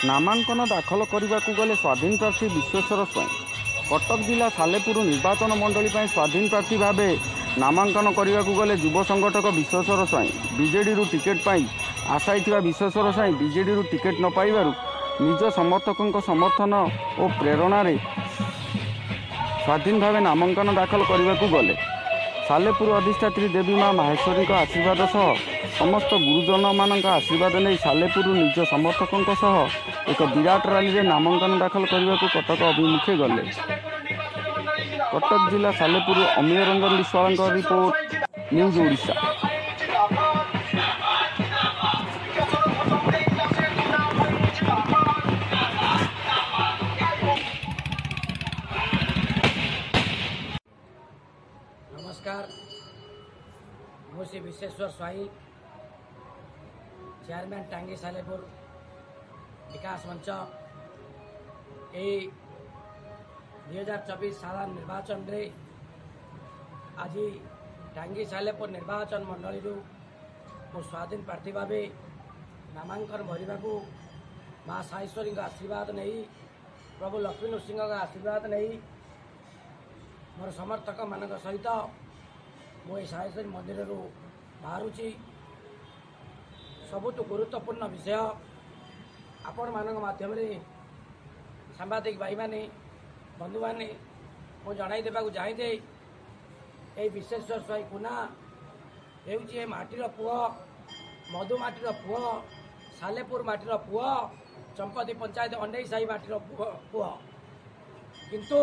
नामांकन दाखल करने को गले स्वाधीन प्रार्थी विश्वेश्वर स्वयं कटक जिला सालेपुर निर्वाचन मंडली स्वाधीन प्रार्थी भाव नामांकन करने को गले युव संगठक विश्वेश्वर स्वयं बीजेडी टिकेट पाई आशाई विश्वेश्वर स्वयं बीजेडी टिकेट न पाइबारु निज समर्थकों समर्थन और प्रेरणा स्वाधीन भाव नामांकन दाखल करने को गले सालेपुर अधिष्ठात्री देवी माँ माहेश्वरी आशीर्वाद सह समस्त गुरुजन मान आशीर्वाद नहीं सालेपुर निज समर्थकों सह एक विराट रैली में नामांकन दाखल करने को कटक अभिमुखे गले। कटक जिला सालेपुर अमीय रंजन विश्वाल रिपोर्ट न्यूज ओडिशा। नमस्कार, मुझे विश्वेश्वर स्वाई चेयरमैन टांगी सालेपुर विकास मंच यही 2024 साधारण निर्वाचन रे आज टांगी सालेपुर निर्वाचन मंडली मो स्वाधीन प्रार्थी भाव नामांकन भरवा को माँ साईश्वरी आशीर्वाद नहीं प्रभु लक्ष्मी नृसिंह आशीर्वाद नहीं मोर समर्थक मान सहित मुझे साईश्वरी मंदिर बाहर सबुठ गुरुत्वपूर्ण विषय आपण मान मध्यम सांबादिक भाई माने बंधु माने मुझे जनईदेवा चाहे ये विश्वेश्वर स्वाई कुना हे माटीर पुओ मधु माटीर पुओ सालेपुर माटीर पुओ चंपती पंचायत अंडेई साही माटीर पुओ किंतु